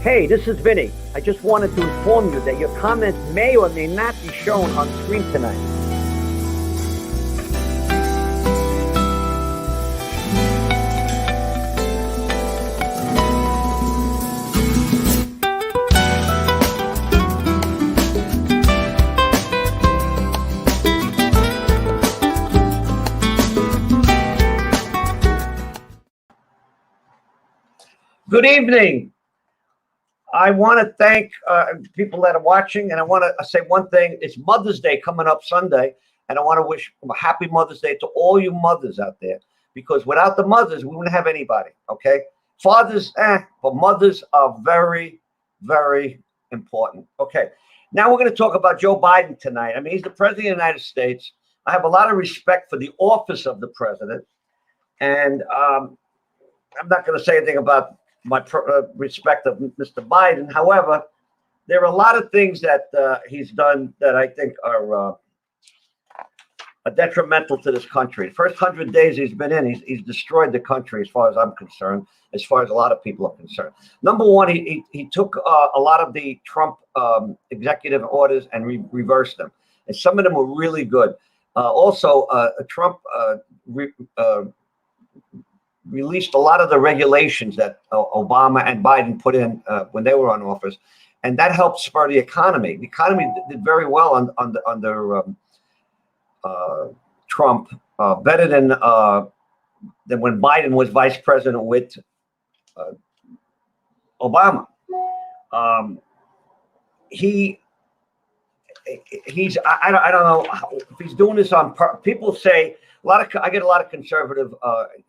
Hey, this is Vinny. I just wanted to inform you that your comments may or may not be shown on screen tonight. Good evening. I want to thank people that are watching, and I want to say one thing. It's Mother's Day coming up Sunday, and I want to wish a happy Mother's Day to all you mothers out there, because without the mothers, we wouldn't have anybody, okay? Fathers, but mothers are very, very important. Okay, now we're going to talk about Joe Biden tonight. I mean, he's the president of the United States. I have a lot of respect for the office of the president, and I'm not going to say anything about my respect of Mr. Biden. However, there are a lot of things that he's done that I think are detrimental to this country. The first 100 days he's been in, he's destroyed the country as far as I'm concerned, as far as a lot of people are concerned. Number one, he took a lot of the Trump executive orders and reversed them. And some of them were really good. Also, Trump released a lot of the regulations that Obama and Biden put in when they were in office, and that helped spur the economy. The economy did very well under Trump, better than when Biden was vice president with Obama. He's I don't know if he's doing this on people say. I get a lot of conservative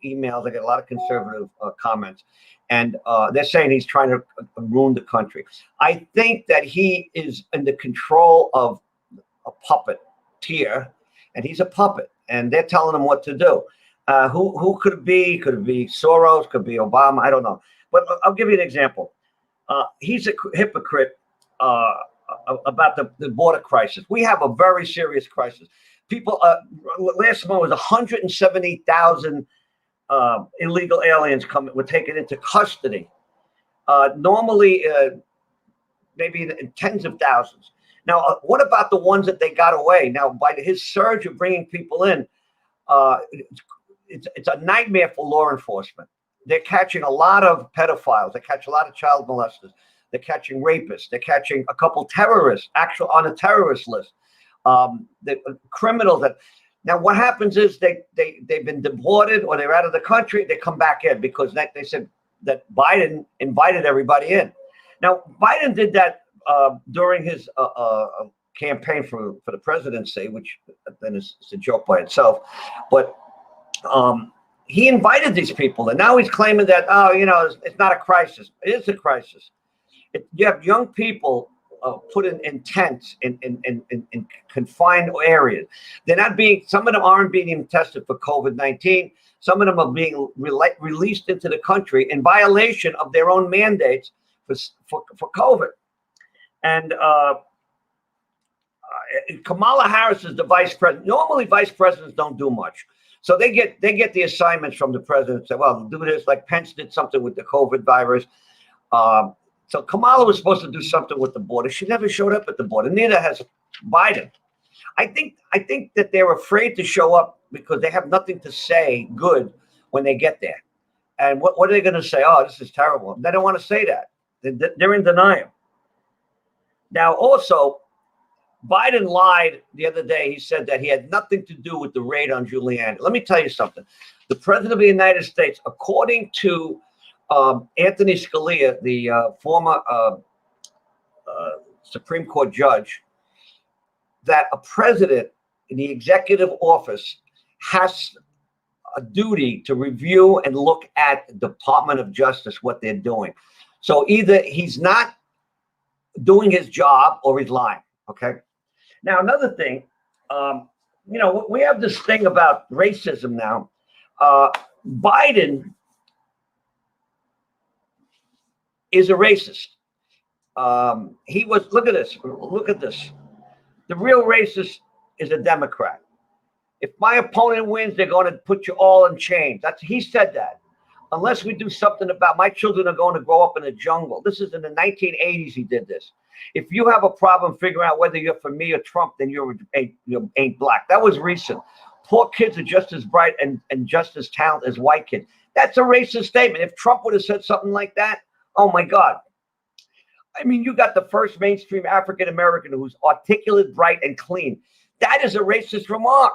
emails. I get a lot of conservative comments, and they're saying he's trying to ruin the country. I think that he is in the control of a puppeteer, and he's a puppet, and they're telling him what to do. Who could it be? Could it be Soros? Could it be Obama? I don't know. But I'll give you an example. He's a hypocrite about the border crisis. We have a very serious crisis. People, last month was 170,000 illegal aliens were taken into custody. Normally, maybe in tens of thousands. Now, what about the ones that they got away? Now, by his surge of bringing people in, it's a nightmare for law enforcement. They're catching a lot of pedophiles. They catch a lot of child molesters. They're catching rapists. They're catching a couple terrorists, actually on a terrorist list. The criminals that now what happens is they've been deported or they're out of the country. They come back in because they said that Biden invited everybody in. Now Biden did that during his campaign for the presidency, which then is a joke by itself. But he invited these people, and now he's claiming that it's not a crisis. It is a crisis. You have young people put in tents in confined areas. They're not being. Some of them aren't being tested for COVID-19. Some of them are being released into the country in violation of their own mandates for COVID. And Kamala Harris is the vice president. Normally, vice presidents don't do much, so they get the assignments from the president. Say, well, do this. Like Pence did something with the COVID virus. So Kamala was supposed to do something with the border. She never showed up at the border. Neither has Biden. I think that they're afraid to show up because they have nothing to say good when they get there. And what are they going to say? Oh, this is terrible. They don't want to say that. They're in denial. Now, also, Biden lied the other day. He said that he had nothing to do with the raid on Giuliani. Let me tell you something. The president of the United States, according to Anthony Scalia, the former Supreme Court judge, that a president in the executive office has a duty to review and look at the Department of Justice, what they're doing. So either he's not doing his job or he's lying. Okay. Now, another thing, we have this thing about racism now. Biden is a racist. Look at this. Look at this. The real racist is a Democrat. If my opponent wins, they're going to put you all in chains. He said that. unless we do something about, my children are going to grow up in a jungle. This is in the 1980s. He did this. If you have a problem figuring out whether you're for me or Trump, then you ain't black. That was recent. Poor kids are just as bright and just as talented as white kids. That's a racist statement. If Trump would have said something like that, oh my God. I mean, you got the first mainstream African American who's articulate, bright, and clean. That is a racist remark.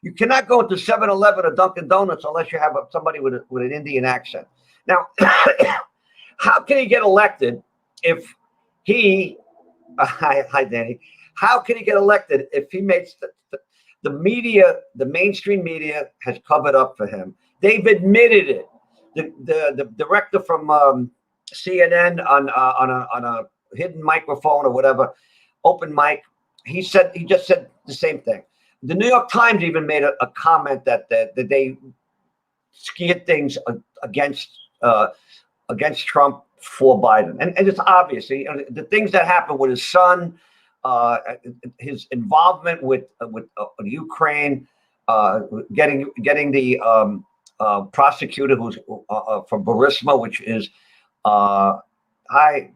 You cannot go into 7-Eleven or Dunkin' Donuts unless you have somebody with an Indian accent. Now, how can he get elected if he? Hi, Danny. How can he get elected if he makes the media, the mainstream media, has covered up for him? They've admitted it. The director from CNN on a hidden microphone or whatever, open mic, he just said the same thing. The New York Times even made a comment that they skewed things against Trump for Biden, and it's obvious. The things that happened with his son, his involvement with Ukraine, getting the prosecutor who's from Burisma, which is hi,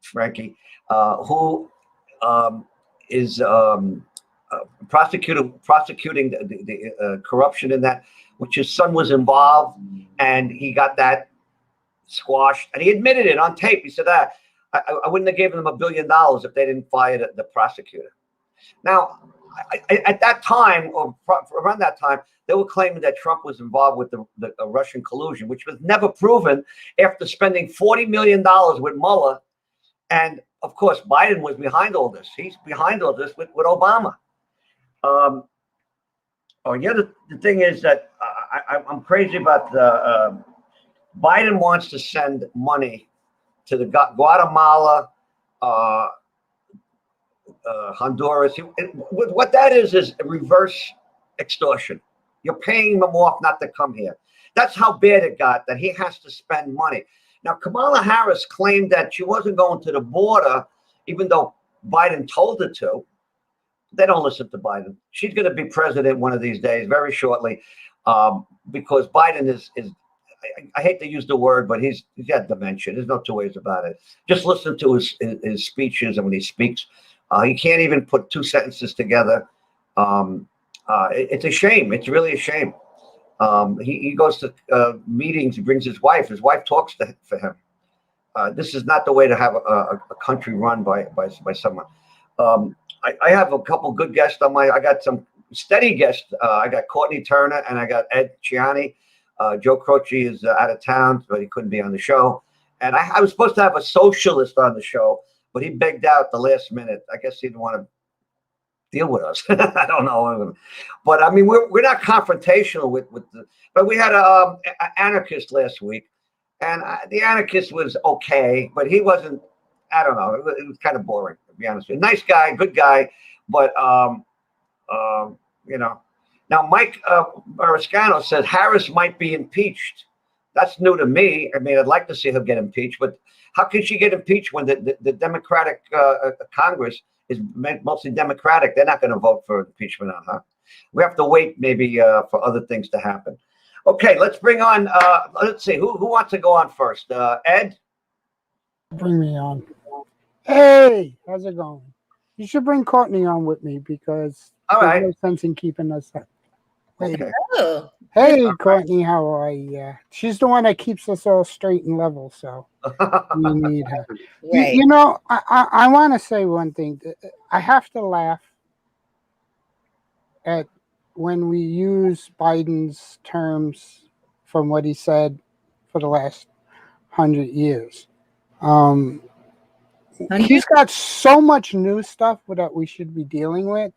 Frankie, who is prosecuting the corruption in that, which his son was involved, and he got that squashed, and he admitted it on tape. He said that I wouldn't have given them $1 billion if they didn't fire the prosecutor. Now, at that time, or around that time, they were claiming that Trump was involved with the Russian collusion, which was never proven after spending $40 million with Mueller. And of course, Biden was behind all this. He's behind all this with Obama. The other thing is that I'm crazy about Biden wants to send money to the Guatemala, Honduras. What that is a reverse extortion. You're paying them off not to come here. That's how bad it got, that he has to spend money. Now, Kamala Harris claimed that she wasn't going to the border, even though Biden told her to. They don't listen to Biden. She's going to be president one of these days, very shortly, because Biden is I hate to use the word, but he's got dementia. There's no two ways about it. Just listen to his speeches, and when he speaks, he can't even put two sentences together. It's a shame. It's really a shame. He goes to meetings. He brings his wife. His wife talks for him. This is not the way to have a country run by someone. I have a couple good guests on I got some steady guests. I got Courtney Turner and I got Ed Ciani. Joe Croce is out of town, but he couldn't be on the show. And I was supposed to have a socialist on the show, but he begged out the last minute. I guess he didn't want to deal with us. I don't know. But I mean, we're not confrontational with but we had an anarchist last week, and the anarchist was okay, but he wasn't, I don't know. It was kind of boring, to be honest with you. Nice guy, good guy, but Now, Mike Mariscano says Harris might be impeached. That's new to me. I mean, I'd like to see her get impeached, but how can she get impeached when the Democratic Congress is mostly Democratic? They're not going to vote for impeachment on her. We have to wait maybe for other things to happen. Okay, let's bring on, let's see, who wants to go on first? Ed? Bring me on. Hey, how's it going? You should bring Courtney on with me because there's no sense in keeping us up. Okay. Oh. Hey, Courtney, how are you? She's the one that keeps us all straight and level, so we need her. Right. You know, I want to say one thing. I have to laugh at when we use Biden's terms from what he said for the last 100 years. He's got so much new stuff that we should be dealing with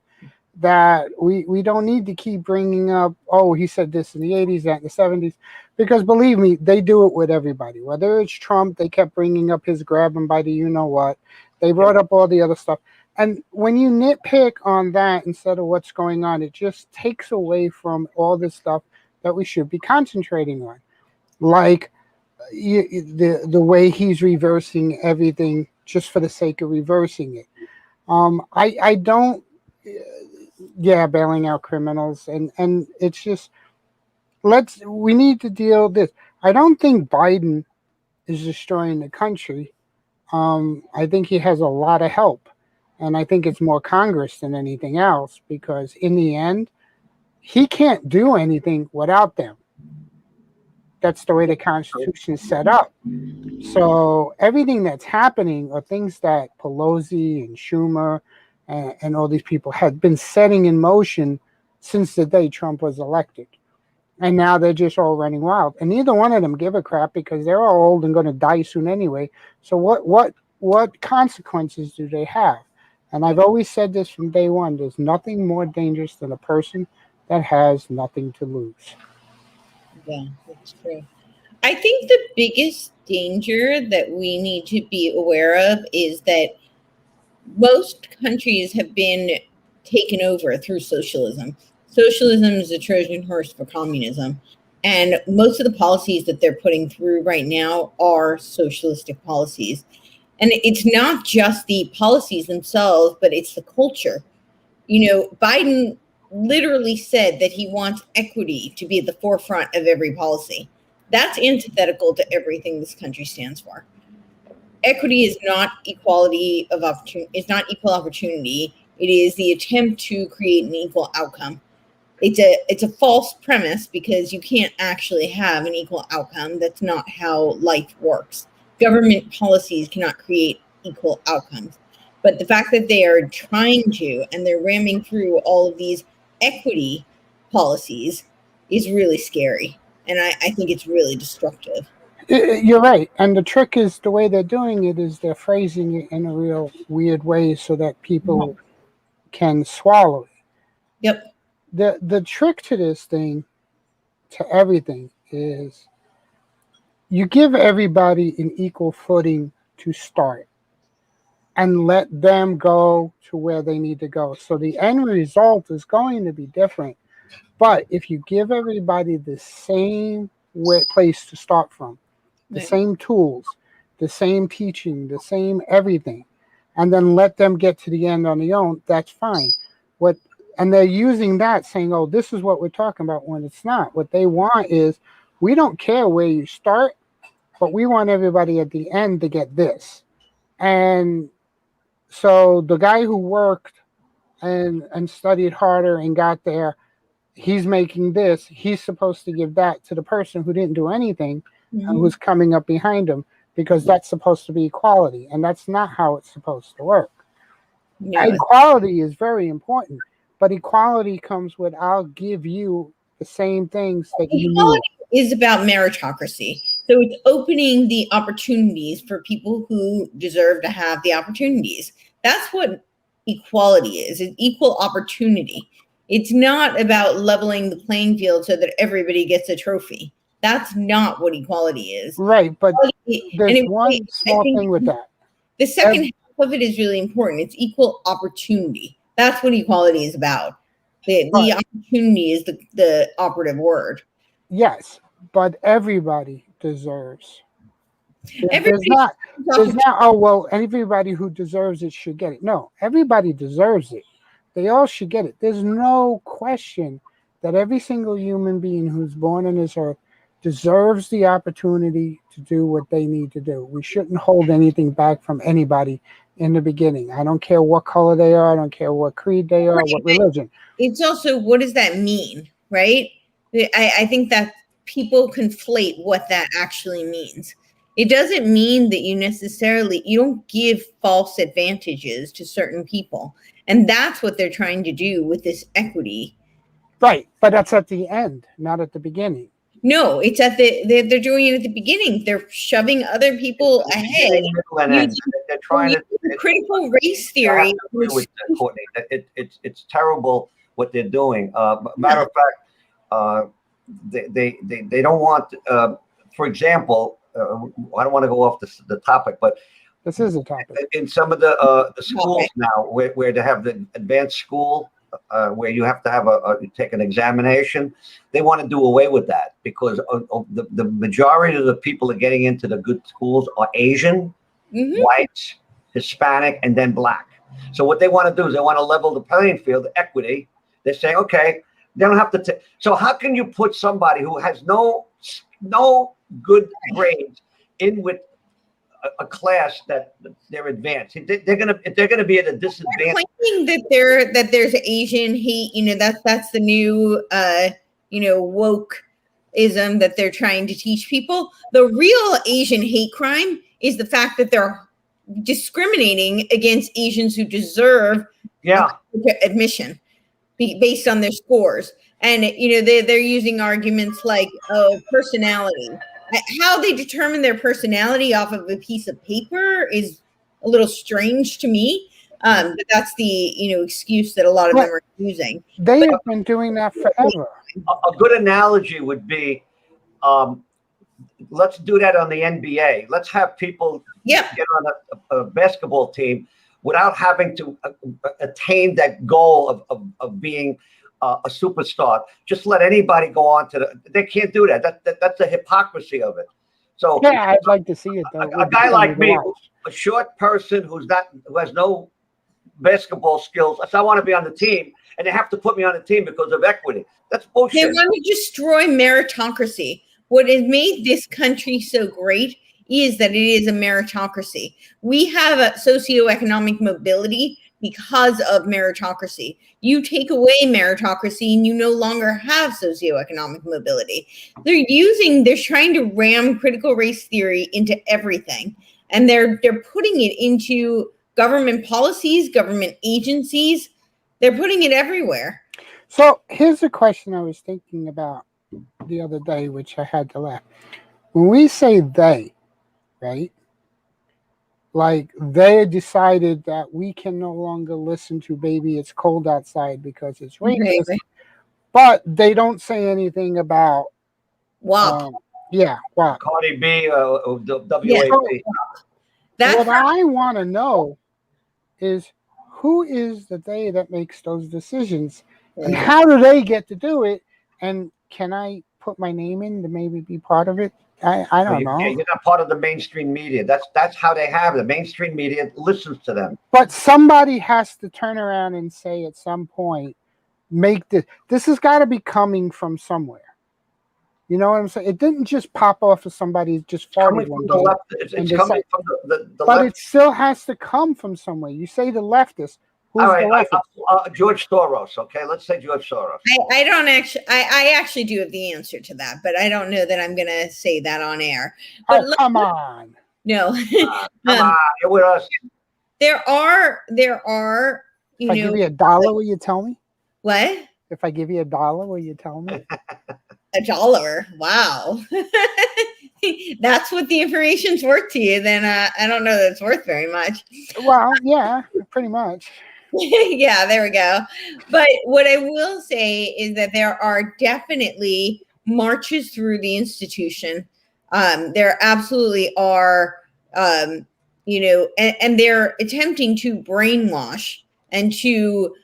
that we don't need to keep bringing up, oh, he said this in the 80s, that in the 70s, because believe me, they do it with everybody. Whether it's Trump, they kept bringing up his grab him by the you-know-what. They brought up all the other stuff. And when you nitpick on that instead of what's going on, it just takes away from all this stuff that we should be concentrating on. Like the way he's reversing everything just for the sake of reversing it. I don't... Yeah, bailing out criminals, and it's just we need to deal with this. I don't think Biden is destroying the country. I think he has a lot of help. And I think it's more Congress than anything else, because in the end, he can't do anything without them. That's the way the Constitution is set up. So everything that's happening are things that Pelosi and Schumer and all these people had been setting in motion since the day Trump was elected. And now they're just all running wild. And neither one of them give a crap, because they're all old and going to die soon anyway. So what consequences do they have? And I've always said this from day one: there's nothing more dangerous than a person that has nothing to lose. Yeah, that's true. I think the biggest danger that we need to be aware of is that most countries have been taken over through socialism. Socialism is a Trojan horse for communism. And most of the policies that they're putting through right now are socialistic policies. And it's not just the policies themselves, but it's the culture. Biden literally said that he wants equity to be at the forefront of every policy. That's antithetical to everything this country stands for. Equity is not equality of opportunity. It's not equal opportunity. It is the attempt to create an equal outcome. It's a false premise, because you can't actually have an equal outcome. That's not how life works. Government policies cannot create equal outcomes. But the fact that they are trying to, and they're ramming through all of these equity policies, is really scary. And I think it's really destructive. You're right. And the trick is, the way they're doing it is they're phrasing it in a real weird way so that people can swallow it. Yep. The trick to this thing, to everything, is you give everybody an equal footing to start and let them go to where they need to go. So the end result is going to be different. But if you give everybody the same place to start from, the same tools, the same teaching, the same everything, and then let them get to the end on their own, that's fine. And they're using that, saying, oh, this is what we're talking about, when it's not. What they want is, we don't care where you start, but we want everybody at the end to get this. And so the guy who worked and studied harder and got there, he's making this. He's supposed to give that to the person who didn't do anything, and who's coming up behind him, because that's supposed to be equality. And that's not how it's supposed to work. No. Equality is very important, but equality comes with, I'll give you the same things that you need. Equality is about meritocracy. So it's opening the opportunities for people who deserve to have the opportunities. That's what equality is. It's equal opportunity. It's not about leveling the playing field so that everybody gets a trophy. That's not what equality is. Right, but there's one small thing with that. The second half of it is really important. It's equal opportunity. That's what equality is about. The opportunity is the operative word. Yes, but everybody deserves. There's not, oh, well, everybody who deserves it should get it. No, everybody deserves it. They all should get it. There's no question that every single human being who's born on this earth deserves the opportunity to do what they need to do. We shouldn't hold anything back from anybody in the beginning. I don't care what color they are. I don't care what creed they are, what religion. It's also, what does that mean, right? I think that people conflate what that actually means. It doesn't mean that you don't give false advantages to certain people. And that's what they're trying to do with this equity. Right, but that's at the end, not at the beginning. No, it's they're doing it at the beginning. They're shoving other people ahead. They're trying to critical race theory. Courtney, it's terrible what they're doing. Matter of fact, they don't want. For example, I don't want to go off the topic, but this is a topic. In some of the schools now, where they have the advanced school. Where you have to take an examination, they want to do away with that, because the majority of the people that are getting into the good schools are Asian, white, Hispanic, and then black. So what they want to do is they want to level the playing field, equity. They're saying, okay, They don't have to take. So how can you put somebody who has no good grades in with a class that they're advanced? They're gonna be at a disadvantage. Claiming that there's Asian hate, that's the new wokeism that they're trying to teach people. The real Asian hate crime is the fact that they're discriminating against Asians who deserve admission based on their scores. And they're using arguments like, oh, personality. How they determine their personality off of a piece of paper is a little strange to me. But that's the excuse that a lot of them are using. They have been doing that forever. A good analogy would be, let's do that on the NBA. Let's have people get on a basketball team without having to attain that goal of being a superstar. Just let anybody go on to they can't do that. That's the hypocrisy of it. So yeah, I'd like to see it though. A guy like me, a short person who has no basketball skills, I want to be on the team, and they have to put me on the team because of equity. That's bullshit. They want to destroy meritocracy. What has made this country so great is that it is a meritocracy. We have a socioeconomic mobility because of meritocracy. You take away meritocracy and you no longer have socioeconomic mobility. They're trying to ram critical race theory into everything. And they're putting it into government policies, government agencies. They're putting it everywhere. So here's a question I was thinking about the other day, which I had to laugh. When we say they, right? Like they decided that we can no longer listen to Baby It's Cold Outside because it's racist, but they don't say anything about WAP. WAP. Cardi B, WAP. What I want to know is who is the they that makes those decisions, and how do they get to do it? And can I put my name in to maybe be part of it? I don't know. You're not part of the mainstream media. That's how they have it. The mainstream media listens to them. But somebody has to turn around and say at some point, make this has got to be coming from somewhere. You know what I'm saying? It didn't just pop off of somebody just farted one day. It's coming from the but left. It still has to come from somewhere. You say the leftists. Who's all right, the leftist? George Soros. Okay, let's say George Soros. I don't actually. I actually do have the answer to that, but I don't know that I'm going to say that on air. But come on. No. Come on, you're with us. There are. If I give you $1, will you tell me? What? If I give you $1, will you tell me? $1? Wow. That's what the information's worth to you, then I don't know that it's worth very much. Well, yeah, pretty much. Yeah, there we go. But what I will say is that there are definitely marches through the institution. There absolutely are, and they're attempting to brainwash and to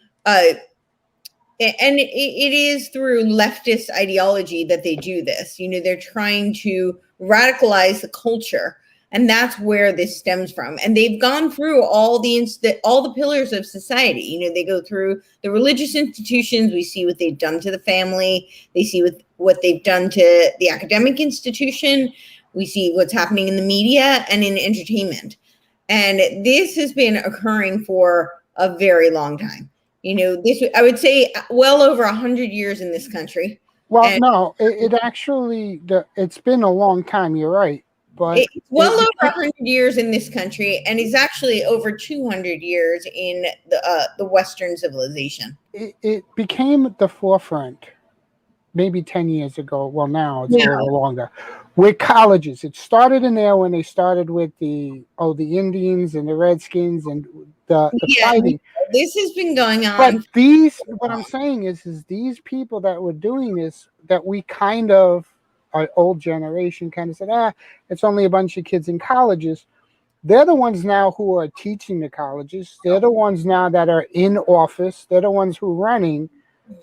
and it is through leftist ideology that they do this. They're trying to radicalize the culture, and that's where this stems from. And they've gone through all the pillars of society. They go through the religious institutions. We see what they've done to the family. They see what they've done to the academic institution. We see what's happening in the media and in entertainment. And this has been occurring for a very long time. This, I would say, well over 100 years in this country. Well, no, it actually, it's been a long time. You're right. But it's well over 100 years in this country, and it's actually over 200 years in the Western civilization. It became at the forefront maybe 10 years ago. Well, now it's a little longer. With colleges, it started in there when they started with the Indians and the Redskins and the fighting. This has been going on. But what I'm saying is these people that were doing this, that we kind of, our old generation kind of said, it's only a bunch of kids in colleges. They're the ones now who are teaching the colleges. They're the ones now that are in office. They're the ones who are running.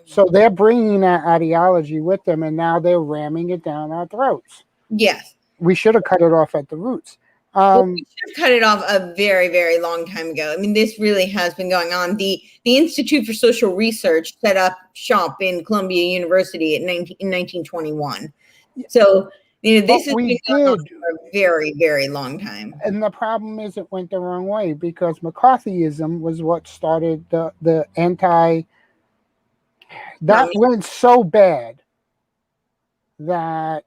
So they're bringing that ideology with them, and now they're ramming it down our throats. Yes. We should have cut it off at the roots. Well, we should have cut it off a very, very long time ago. I mean, this really has been going on. The Institute for Social Research set up shop in Columbia University in 1921. So, this has been going on for a very, very long time. And the problem is it went the wrong way because McCarthyism was what started the anti. That went so bad that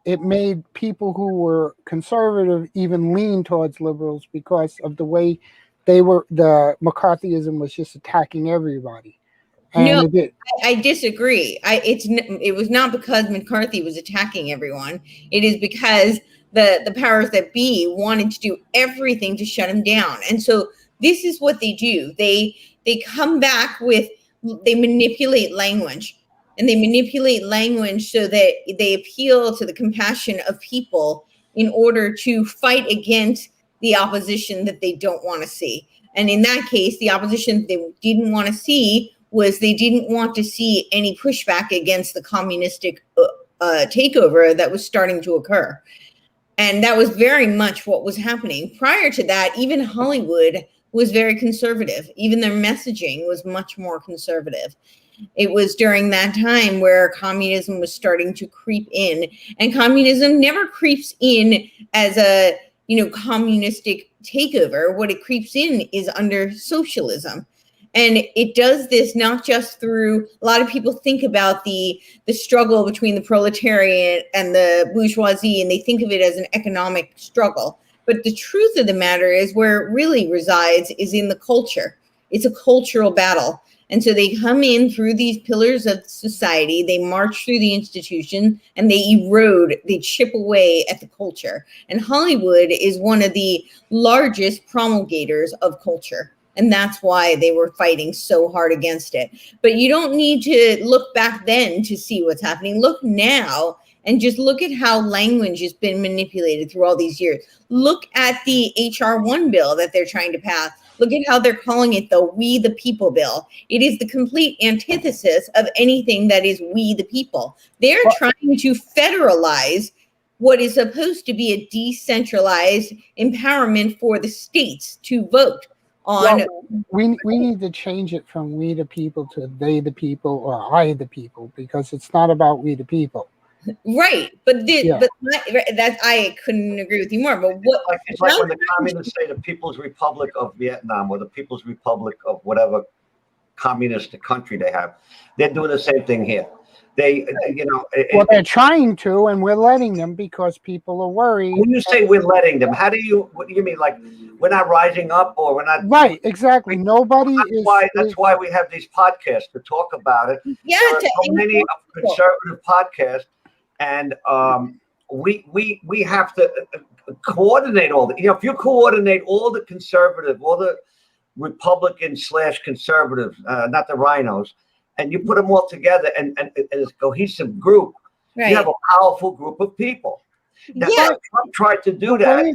it made people who were conservative even lean towards liberals because of the way the McCarthyism was just attacking everybody. And no, I disagree. It was not because McCarthy was attacking everyone. It is because the powers that be wanted to do everything to shut him down. And so this is what they do. They come back they manipulate language. And they manipulate language so that they appeal to the compassion of people in order to fight against the opposition that they don't want to see. And in that case, the opposition they didn't want to see was they didn't want to see any pushback against the communistic takeover that was starting to occur. And that was very much what was happening. Prior to that, even Hollywood was very conservative. Even their messaging was much more conservative. It was during that time where communism was starting to creep in, and communism never creeps in as a communistic takeover. What it creeps in is under socialism, and it does this not just through. A lot of people think about the struggle between the proletariat and the bourgeoisie, and they think of it as an economic struggle. But the truth of the matter is, where it really resides is in the culture. It's a cultural battle. And so they come in through these pillars of society, they march through the institution, and they erode, they chip away at the culture. And Hollywood is one of the largest promulgators of culture. And that's why they were fighting so hard against it. But you don't need to look back then to see what's happening. Look now and just look at how language has been manipulated through all these years. Look at the HR 1 bill that they're trying to pass. Look at how they're calling it the We the People bill. It is the complete antithesis of anything that is we the people. They're trying to federalize what is supposed to be a decentralized empowerment for the states to vote on. We need to change it from we the people to they the people or I the people, because it's not about we the people. Right, but that I couldn't agree with you more. But it's like when the communists say the People's Republic of Vietnam or the People's Republic of whatever communist country they have, they're doing the same thing here. They're trying to, and we're letting them because people are worried. When you say we're letting them, what do you mean? Like we're not rising up, or we're not? Right, exactly. Nobody is. That's why we have these podcasts to talk about it. Yeah, there are so many conservative podcasts. And we have to coordinate all that. If you coordinate all the conservative, all the Republican/conservative, not the rhinos, and you put them all together and as a cohesive group, you have a powerful group of people. Now, Trump tried to do that.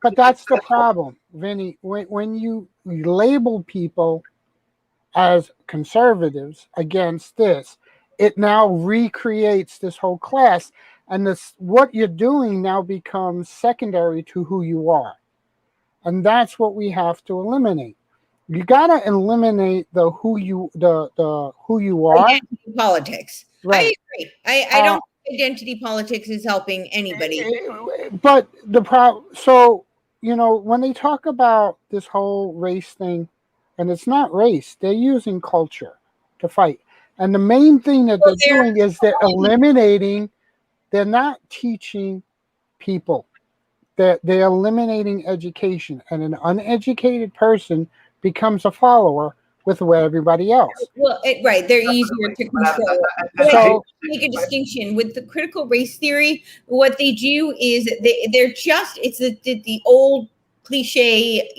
But that's the problem, Vinny. When you label people as conservatives against this, it now recreates this whole class, and what you're doing now becomes secondary to who you are, and that's what we have to eliminate. You gotta eliminate the who you are. Identity politics. Right. I agree. I don't think identity politics is helping anybody. But the problem. So when they talk about this whole race thing, and it's not race, they're using culture to fight. And the main thing that they're doing is they're eliminating, they're not teaching people. They're eliminating education. And an uneducated person becomes a follower with everybody else. Well, they're easier to control. So, make a distinction with the critical race theory. What they do is it's the old cliche,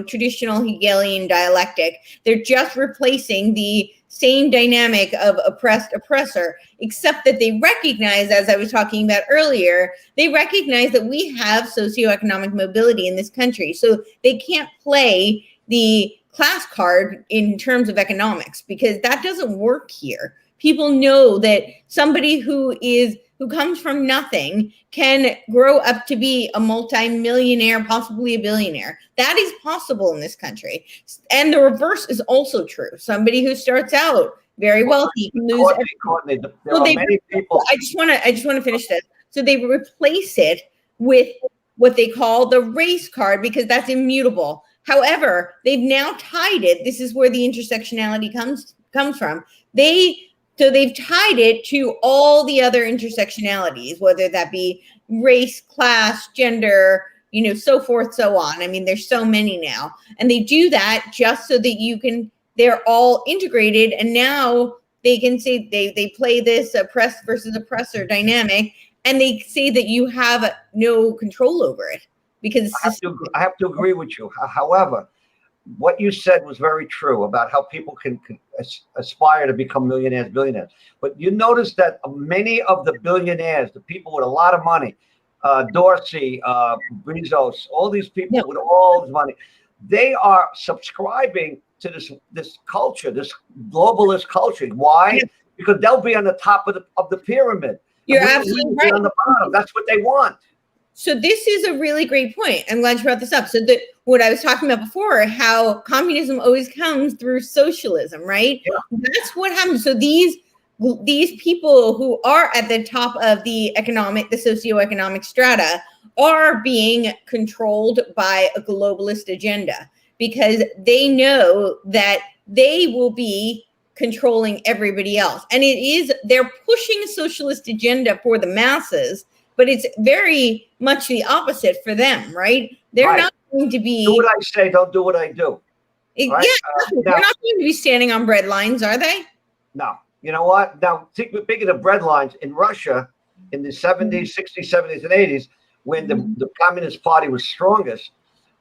traditional Hegelian dialectic. They're just replacing the same dynamic of oppressed oppressor, except that they recognize, as I was talking about earlier, they recognize that we have socioeconomic mobility in this country. So they can't play the class card in terms of economics because that doesn't work here. People know that somebody who is who comes from nothing can grow up to be a multi-millionaire, possibly a billionaire. That is possible in this country. And the reverse is also true. Somebody who starts out very wealthy can lose Courtney, there are many people. I just want to finish this. So they replace it with what they call the race card because that's immutable. However, they've now tied it. This is where the intersectionality comes from. They've tied it to all the other intersectionalities, whether that be race, class, gender, so forth, so on. I mean, there's so many now. And they do that just so that they're all integrated. And now they can say they play this oppressed versus oppressor dynamic, and they say that you have no control over it because I have to agree with you. However, what you said was very true about how people can aspire to become millionaires, billionaires. But you notice that many of the billionaires, the people with a lot of money, Dorsey, Bezos, all these people with all this money, they are subscribing to this culture, this globalist culture. Why? Because they'll be on the top of the pyramid. You're absolutely right. On the bottom. That's what they want. So this is a really great point. I'm glad you brought this up. So what I was talking about before, how communism always comes through socialism, right? Yeah. That's what happens. So these people who are at the top of the socioeconomic strata are being controlled by a globalist agenda because they know that they will be controlling everybody else. And they're pushing a socialist agenda for the masses, but it's very much the opposite for them, right? They're not going to be... Do what I say, don't do what I do. Right? Yeah, they're not going to be standing on bread lines, are they? No. You know what? Now, speaking of bread lines, in Russia, in the 70s, 60s, 70s, and 80s, when the Communist Party was strongest,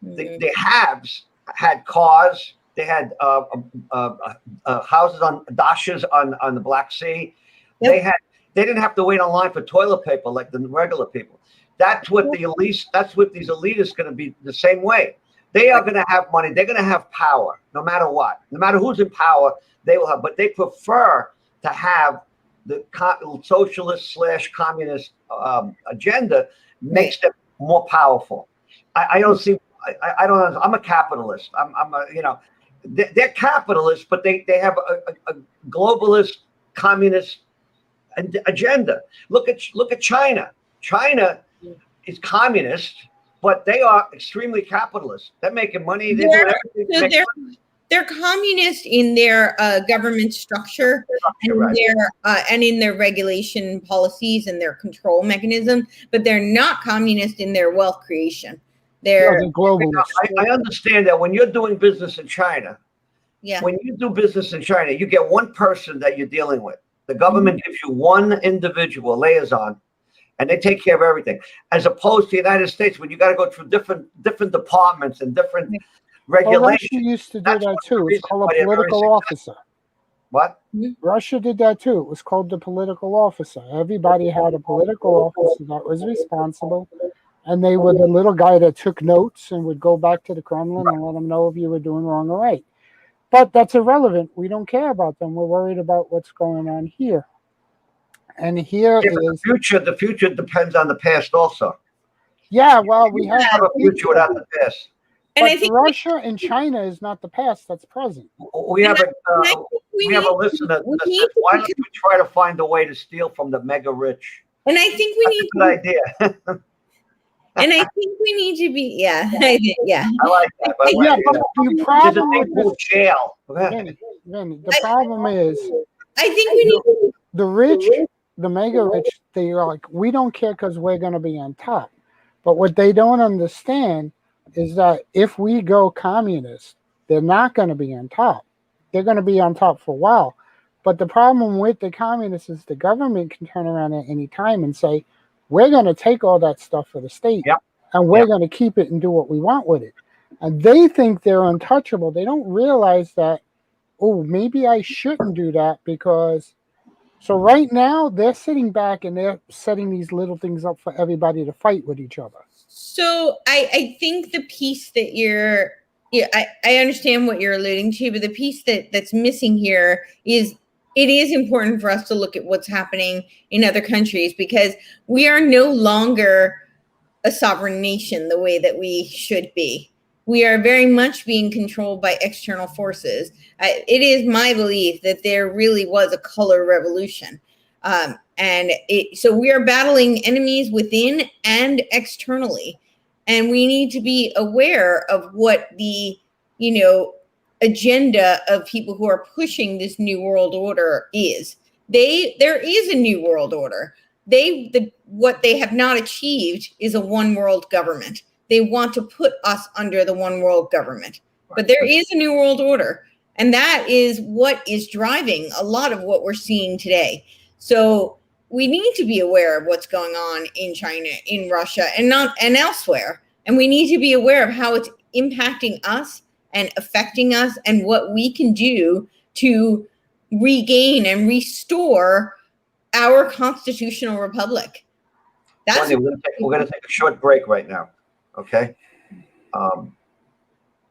the haves had cars, they had houses on dashas on the Black Sea. Yep. They didn't have to wait online for toilet paper like the regular people. That's what these elitists going to be the same way. They are going to have money. They're going to have power, no matter what. No matter who's in power, they will have. But they prefer to have the socialist / communist agenda makes them more powerful. I don't see. I don't. I'm a capitalist. They're capitalists, but they have a globalist communist agenda. Look at China. China is communist, but they are extremely capitalist. They're making money. They're communist in their government structure and in their regulation policies and their control mechanism, but they're not communist in their wealth creation. They're globalist. I understand that when you're doing business in China, when you do business in China, you get one person that you're dealing with. The government gives you one individual liaison, and they take care of everything. As opposed to the United States, when you got to go through different departments and different regulations. Russia used to do that too. It's called a political officer. What? Russia did that too. It was called the political officer. Everybody had a political officer that was responsible, and they were the little guy that took notes and would go back to the Kremlin and let them know if you were doing wrong or right. But that's irrelevant. We don't care about them. We're worried about what's going on here. And here is the future depends on the past also. Yeah, well, we have a future without the past. But I think Russia and China is not the past, that's present. We have a listener that says, why don't we try to find a way to steal from the mega rich? And I think That's a good idea. And I think we need to be, I like that. But the problem with jail. Vinny, the problem is, I think we need the rich, the mega rich. They are like, we don't care because we're going to be on top. But what they don't understand is that if we go communist, they're not going to be on top. They're going to be on top for a while. But the problem with the communists is the government can turn around at any time and say, we're going to take all that stuff for the state, and we're going to keep it and do what we want with it. And they think they're untouchable. They don't realize that, oh, maybe I shouldn't do that because... So right now, they're sitting back and they're setting these little things up for everybody to fight with each other. So I think the piece that I understand what you're alluding to, but the piece that's missing here is it is important for us to look at what's happening in other countries, because we are no longer a sovereign nation the way that we should be. We are very much being controlled by external forces. It is my belief that there really was a color revolution. So we are battling enemies within and externally. And we need to be aware of what the, agenda of people who are pushing this new world order is. There is a new world order. What they have not achieved is a one world government. They want to put us under the one world government. But there is a new world order. And that is what is driving a lot of what we're seeing today. So we need to be aware of what's going on in China, in Russia, and elsewhere. And we need to be aware of how it's impacting us and affecting us, and what we can do to regain and restore our constitutional republic. We're going to take a short break right now. Okay.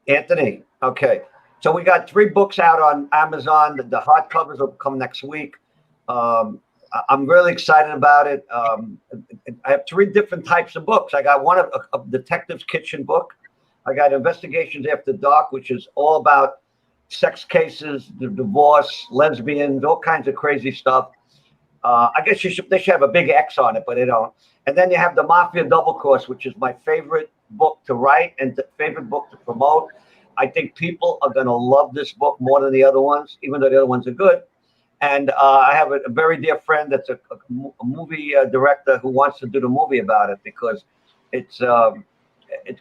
Anthony. Okay. So we got 3 books out on Amazon. The hardcovers will come next week. I'm really excited about it. I have 3 different types of books. I got one of a detective's kitchen book. I got Investigations After Dark, which is all about sex cases, the divorce, lesbians, all kinds of crazy stuff. I guess they should have a big X on it, but they don't. And then you have the Mafia Double Cross, which is my favorite book to write and the favorite book to promote. I think people are going to love this book more than the other ones, even though the other ones are good. And I have a very dear friend that's a movie director who wants to do the movie about it, because it's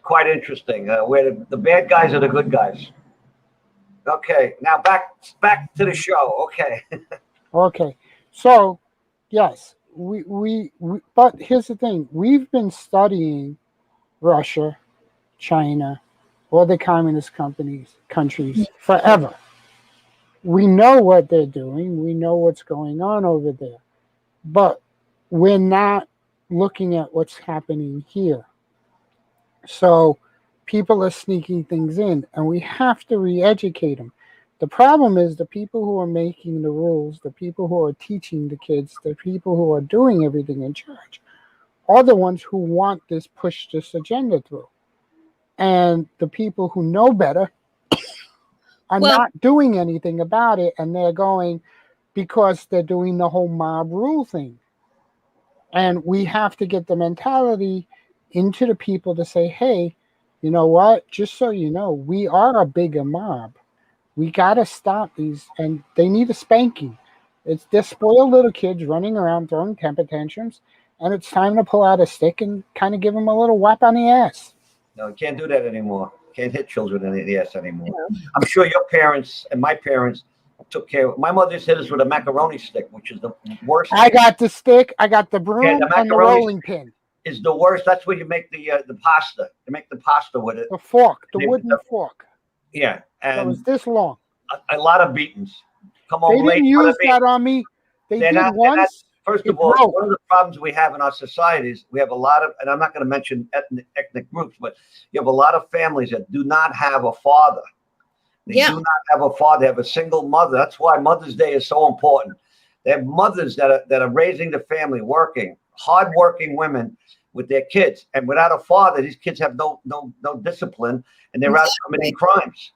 quite interesting. Where the bad guys are the good guys. Okay, now back to the show. Okay. Okay, so yes, we but here's the thing: we've been studying Russia, China, all the communist countries forever. We know what they're doing. We know what's going on over there, but we're not looking at what's happening here. So people are sneaking things in, and we have to re-educate them. The problem is the people who are making the rules, the people who are teaching the kids, the people who are doing everything in charge are the ones who want this, push this agenda through. And the people who know better are not doing anything about it, and they're going because they're doing the whole mob rule thing. And we have to get the mentality into the people to say, hey, you know what? Just so you know, we are a bigger mob. We got to stop these, and they need a spanking. They're spoiled little kids running around throwing temper tantrums, and it's time to pull out a stick and kind of give them a little whap on the ass. No, you can't do that anymore. Can't hit children in the ass anymore. No. I'm sure your parents and my parents took care of. My mother hit us with a macaroni stick, which is the worst. I got the stick. I got the broom and the rolling pin. Is the worst. That's where you make the pasta. You make the pasta with it. The fork, the wooden fork. Yeah, and it was this long. A lot of beatings. Come on, they didn't use that on me. They did once. First of all, one of the problems we have in our societies, we have a lot of, and I'm not going to mention ethnic groups, but you have a lot of families that do not have a father. They do not have a father. They have a single mother. That's why Mother's Day is so important. They have mothers that are raising the family, working, hardworking women with their kids, and without a father, these kids have no discipline, and they're out committing crimes.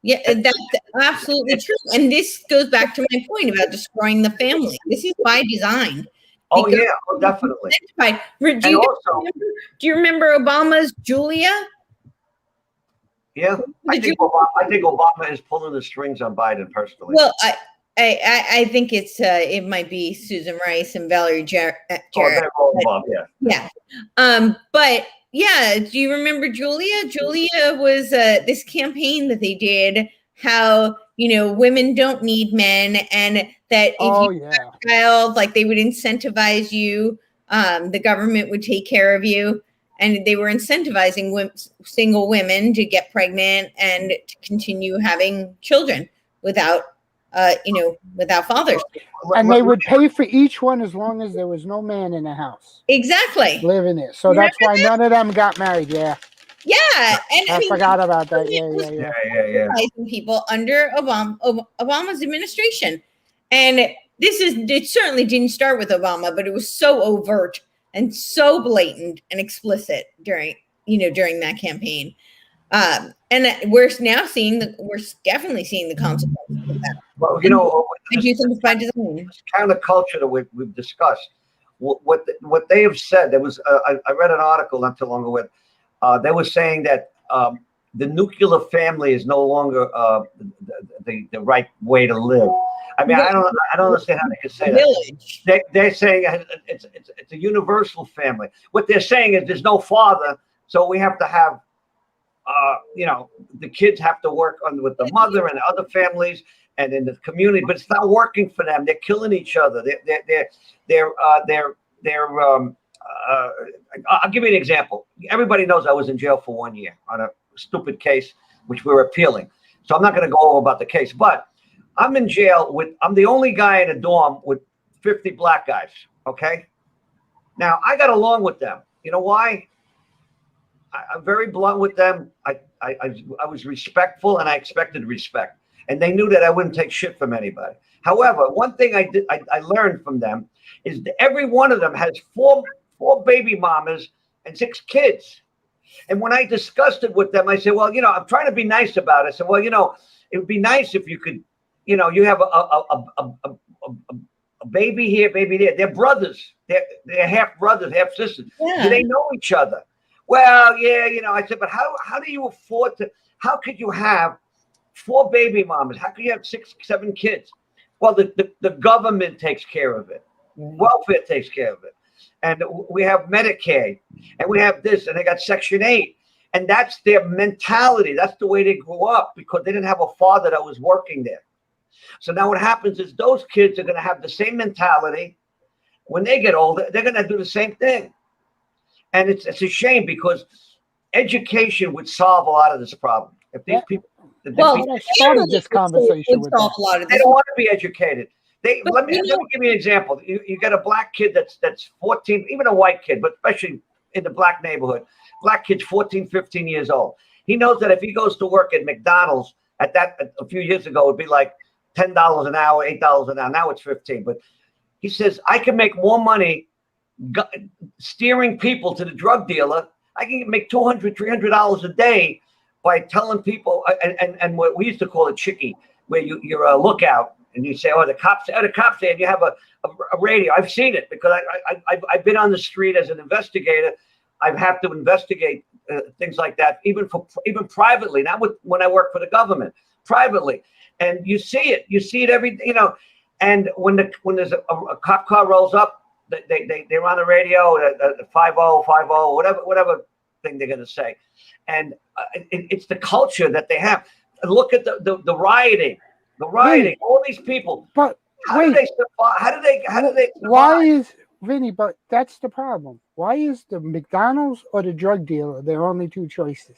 Yeah, that's absolutely true. And this goes back to my point about destroying the family. This is by design. Oh, yeah, definitely. Do you remember Obama's Julia? Yeah, I think Obama is pulling the strings on Biden personally. Well, I think it might be Susan Rice and Valerie Jarrett. They're all involved, yeah. But yeah, do you remember Julia? Julia was this campaign that they did, how, women don't need men, and that if you have a child, like, they would incentivize you, the government would take care of you, and they were incentivizing single women to get pregnant and to continue having children without fathers. And they would pay for each one as long as there was no man in the house. Exactly. Living there. So that's why none of them got married. Yeah. Yeah. And I forgot about that. Yeah. People under Obama's administration. And it certainly didn't start with Obama, but it was so overt and so blatant and explicit during that campaign. And we're definitely seeing the consequences of that. Well, I do think it's by design. this counterculture that we've discussed, what they have said, there was I read an article not too long ago with they were saying that the nuclear family is no longer the right way to live. I mean, I don't understand how they can say that. They're saying it's a universal family. What they're saying is there's no father, so we have to have the kids have to work with the mother and other families and in the community, but it's not working for them. They're killing each other. I'll give you an example. Everybody knows I was in jail for 1 year on a stupid case, which we're appealing. So I'm not going to go over about the case, but I'm in jail I'm the only guy in a dorm with 50 black guys. Okay. Now I got along with them. You know why? I'm very blunt with them. I was respectful and I expected respect. And they knew that I wouldn't take shit from anybody. However, one thing I learned from them is that every one of them has four baby mamas and 6 kids. And when I discussed it with them, I said, well, I'm trying to be nice about it. I said, well, it would be nice if you could, you have a baby here, baby there. They're brothers. They're half brothers, half sisters. Yeah. Do they know each other? Well, yeah, I said, but how do you afford to, how could you have 4 baby mamas? How could you have 6, 7 kids? Well, the government takes care of it. Welfare takes care of it. And we have Medicaid and we have this and they got Section 8. And that's their mentality. That's the way they grew up because they didn't have a father that was working there. So now what happens is those kids are going to have the same mentality. When they get older, they're going to do the same thing. And it's a shame because education would solve a lot of this problem. If these people, I started this conversation with them. They don't want to be educated. Let me give you an example. You got a black kid that's 14, even a white kid, but especially in the black neighborhood, black kid's 14, 15 years old. He knows that if he goes to work at McDonald's a few years ago, it'd be like $10 an hour, $8 an hour. Now it's 15. But he says, I can make more money steering people to the drug dealer. I can make $200, $300 a day by telling people, and what we used to call a chickie, where you're a lookout and you say, the cops there, and you have a radio. I've seen it because I've been on the street as an investigator. I have to investigate things like that, even privately, not when I work for the government, privately. And you see it every, and when there's a cop car rolls up, they're on the radio, 5050, whatever thing they're going to say. And it's the culture that they have. Look at the rioting, all these people. But how do they survive? Why is Vinny? But that's the problem. Why is the McDonald's or the drug dealer their only 2 choices?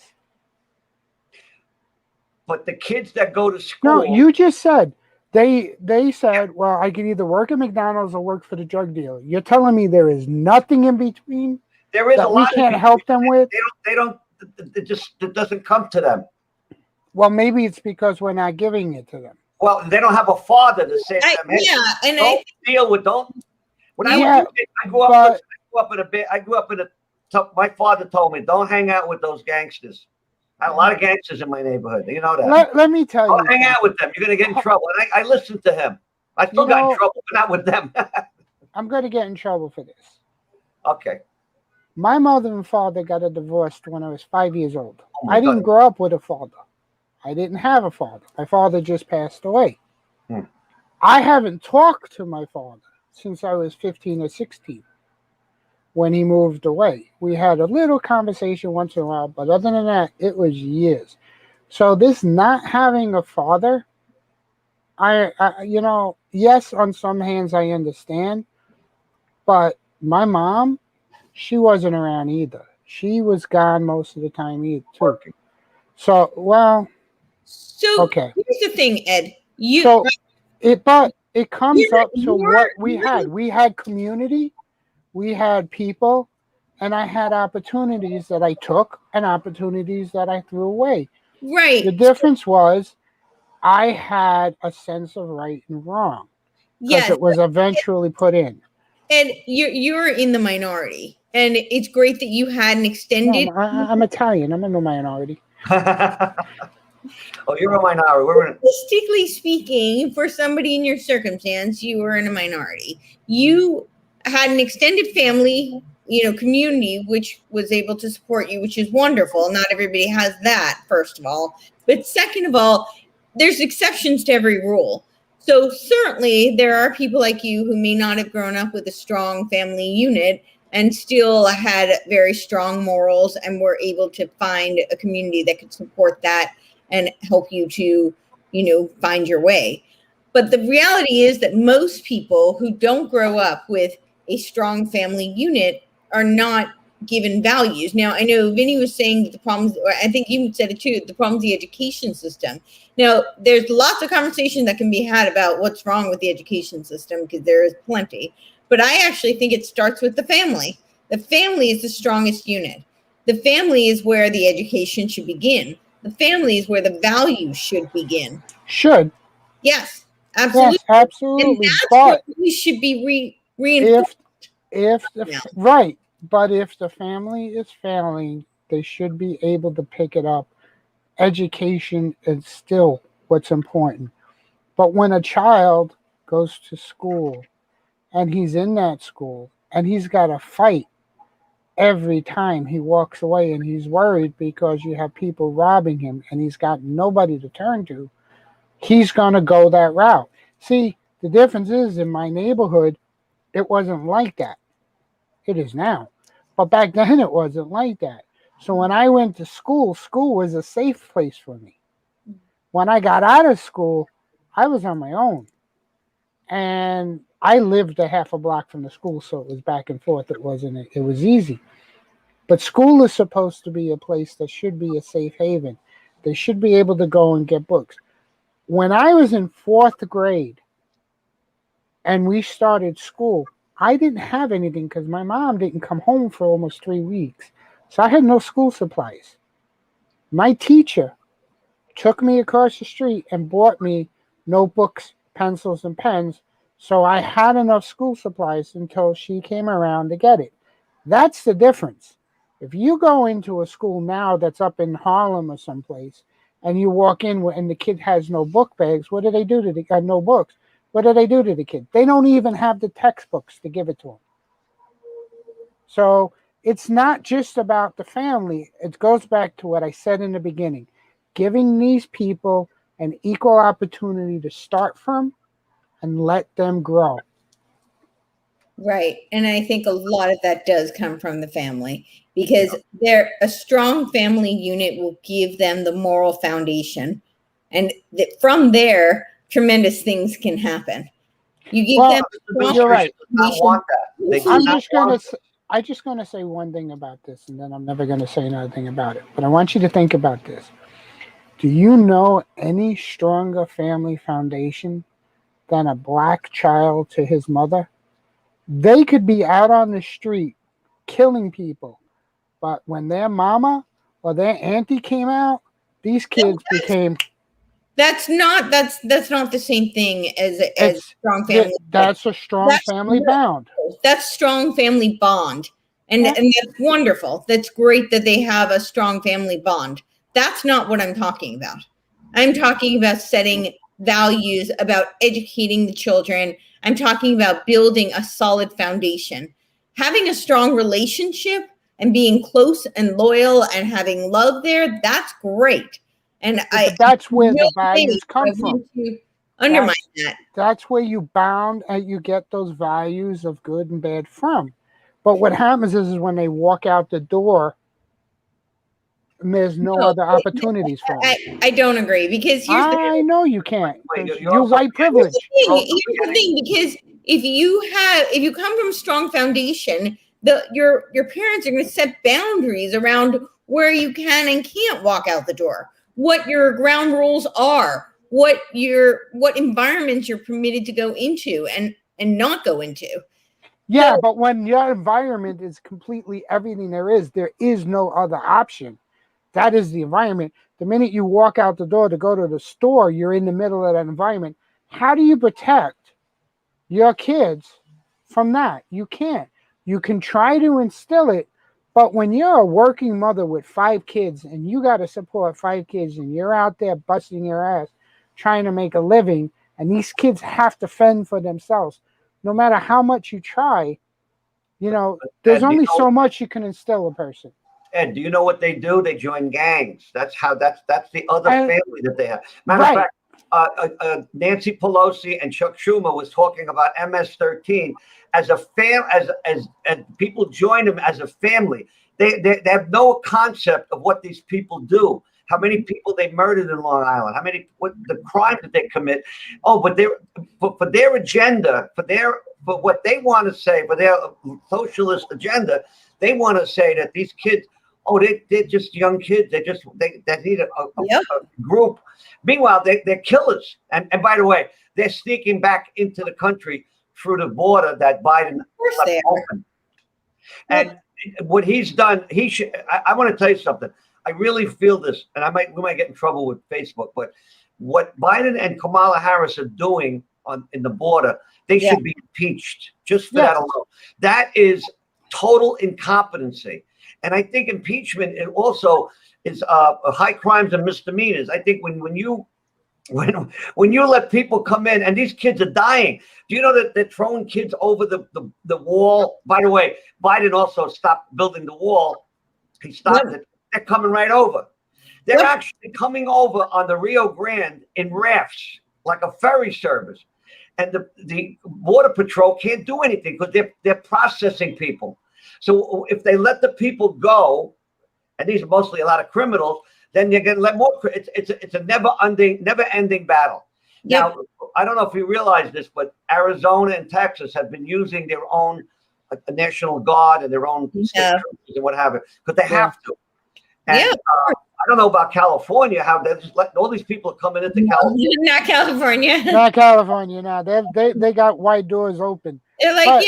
But the kids that go to school. No, you just said they said, well, I can either work at McDonald's or work for the drug dealer. You're telling me there is nothing in between? There is that a lot we can't help them with. It doesn't come to them. Well, maybe it's because we're not giving it to them. Well, they don't have a father to say to them, hey, don't deal with, don't. When I grew up in my father told me, don't hang out with those gangsters. I had a lot of gangsters in my neighborhood. You know that. Let me tell you. Don't hang out with them. You're going to get in trouble. And I listened to him. I still got in trouble, but not with them. I'm going to get in trouble for this. Okay. My mother and father got a divorce when I was 5 years old. I didn't grow up with a father. I didn't have a father. My father just passed away. I haven't talked to my father since I was 15 or 16 when he moved away. We had a little conversation once in a while, but other than that, it was years. So this not having a father, yes, on some hands I understand, but my mom, she wasn't around either. She was gone most of the time either, too. So, okay. Here's the thing, Ed. It comes up to what we had. We had community, we had people, and I had opportunities that I took and opportunities that I threw away. Right. The difference was I had a sense of right and wrong. because Yes, it was eventually put in. and you're in the minority, and it's great that you had an No, extended. I'm Italian. I'm in the minority. Oh, you're a minority. We're in. Statistically speaking, for somebody in your circumstance, you were in a minority. You had an extended family, community, which was able to support you, which is wonderful. Not everybody has that, first of all. But second of all, there's exceptions to every rule. So certainly there are people like you who may not have grown up with a strong family unit and still had very strong morals and were able to find a community that could support that and help you to, find your way. But the reality is that most people who don't grow up with a strong family unit are not given values. Now, I know Vinny was saying that the problems, or I think you said it too, the problem is the education system. Now, there's lots of conversation that can be had about what's wrong with the education system, because there is plenty. But I actually think it starts with the family. The family is the strongest unit. The family is where the education should begin. The family is where the values should begin. Should. Yes, absolutely. Yes, absolutely. And that's But what we should be reinforced. right, but if the family is failing, they should be able to pick it up. Education is still what's important. But when a child goes to school and he's in that school and he's got to fight every time he walks away and he's worried because you have people robbing him and he's got nobody to turn to, he's going to go that route. See, the difference is in my neighborhood, it wasn't like that. It is now. But back then it wasn't like that. So when I went to school, school was a safe place for me. When I got out of school, I was on my own. And I lived a half a block from the school, so it was back and forth. It was easy. But school is supposed to be a place that should be a safe haven. They should be able to go and get books. When I was in 4th grade and we started school, I didn't have anything because my mom didn't come home for almost 3 weeks. So I had no school supplies. My teacher took me across the street and bought me notebooks, pencils, and pens. So I had enough school supplies until she came around to get it. That's the difference. If you go into a school now that's up in Harlem or someplace, and you walk in and the kid has no book bags, what do they do to the no books? What do they do to the kid? They don't even have the textbooks to give it to them. So it's not just about the family. It goes back to what I said in the beginning. Giving these people an equal opportunity to start from and let them grow. Right. And I think a lot of that does come from the family, because a strong family unit will give them the moral foundation. And from there, tremendous things can happen. You give them you're right. I want that. I'm just gonna say one thing about this, and then I'm never gonna say another thing about it. But I want you to think about this. Do you know any stronger family foundation than a black child to his mother? They could be out on the street killing people, but when their mama or their auntie came out, these kids became. That's not the same thing as strong family. That's a strong family bond. That's strong family bond. And that's wonderful. That's great that they have a strong family bond. That's not what I'm talking about. I'm talking about setting values, about educating the children. I'm talking about building a solid foundation. Having a strong relationship and being close and loyal and having love there, that's great. And that's where the values come from. Undermine that. That's where you bound and you get those values of good and bad from. But what happens is when they walk out the door, and there's no other opportunities for them. I don't agree, because I know you can't. You're white privilege. Here's the thing, because if you come from a strong foundation, your parents are going to set boundaries around where you can and can't walk out the door, what your ground rules are, what environments you're permitted to go into and not go into. Yeah, but when your environment is completely everything there is no other option. That is the environment. The minute you walk out the door to go to the store, you're in the middle of that environment. How do you protect your kids from that. You can't. You can try to instill it, but when you're a working mother with 5 kids and you got to support 5 kids and you're out there busting your ass trying to make a living, and these kids have to fend for themselves, no matter how much you try, there's only so much you can instill a person. Ed, do you know what they do? They join gangs. That's the other family that they have. Matter of fact, Nancy Pelosi and Chuck Schumer was talking about MS-13 as a as people join them as a family. They have no concept of what these people do. How many people they murdered in Long Island? What the crime that they commit? Oh, but for their agenda, for what they want to say, for their socialist agenda, they want to say that these kids, they're just young kids. They need a group. Meanwhile, they're killers. And by the way, they're sneaking back into the country through the border that Biden left open. And what he's done, I want to tell you something. I really feel this, and we might get in trouble with Facebook, but what Biden and Kamala Harris are doing in the border, they should be impeached just for that alone. That is total incompetency. And I think impeachment also is high crimes and misdemeanors. I think when you let people come in and these kids are dying, do you know that they're throwing kids over the wall? By the way, Biden also stopped building the wall. He stopped it. They're coming right over. They're actually coming over on the Rio Grande in rafts, like a ferry service. And the Border Patrol can't do anything because they're processing people. So if they let the people go, and these are mostly a lot of criminals, then you're going to let more. It's a never-ending battle. Yep. Now, I don't know if you realize this, but Arizona and Texas have been using their own National Guard and their own state troops and what have you, because they have to. And, I don't know about California, how they just let all these people coming into California. Not California. Not California. No, they got wide doors open. They're like,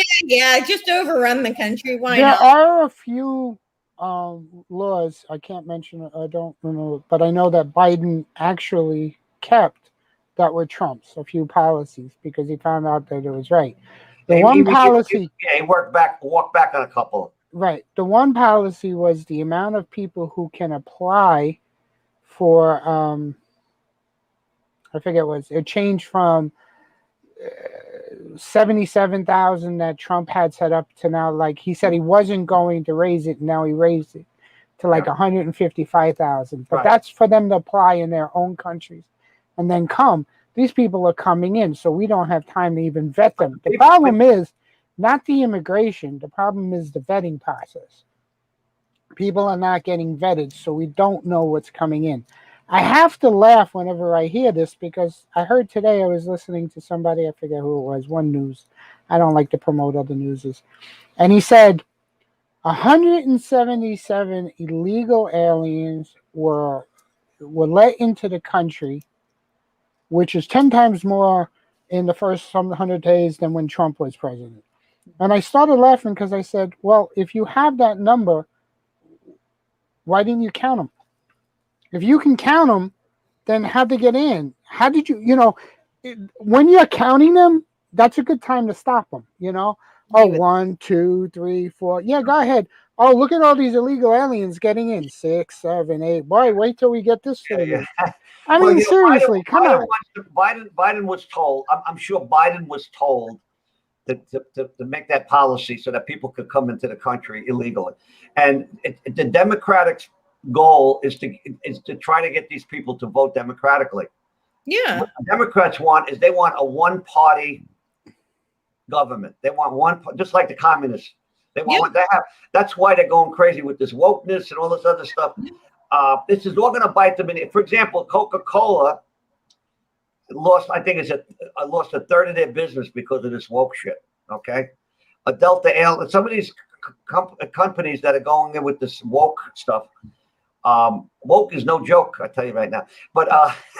just overrun the country. Why there not? There are a few laws. I can't mention it. I don't remember, but I know that Biden actually kept that were Trump's, a few policies, because he found out that it was right. He walked back on a couple. Right. The one policy was the amount of people who can apply for, I forget what it changed from 77,000 that Trump had set up to now, like he said he wasn't going to raise it. Now he raised it to like 155,000. But that's for them to apply in their own countries and then come. These people are coming in, so we don't have time to even vet them. The problem is not the immigration. The problem is the vetting process. People are not getting vetted, so we don't know what's coming in. I have to laugh whenever I hear this because I heard today, I was listening to somebody, I forget who it was, one news. I don't like to promote other newses. And he said 177 illegal aliens were let into the country, which is 10 times more in the first 100 days than when Trump was president. And I started laughing because I said, well, if you have that number, why didn't you count them? If you can count them, then how'd they get in? How did you, when you're counting them, that's a good time to stop them, Oh, 1, 2, 3, 4. Yeah, go ahead. Oh, look at all these illegal aliens getting in. 6, 7, 8. Boy, wait till we get this. I mean, seriously, come on. Biden was told, I'm sure Biden was told to make that policy so that people could come into the country illegally. And the Democratic goal is to try to get these people to vote democratically. Yeah. What the Democrats want is they want a one-party government. They want one, just like the communists. They want that's why they're going crazy with this wokeness and all this other stuff. This is all going to bite them in it. For example, Coca-Cola lost a third of their business because of this woke shit. Okay, a Delta Air, some of these companies that are going in with this woke stuff. Woke is no joke, I tell you right now. But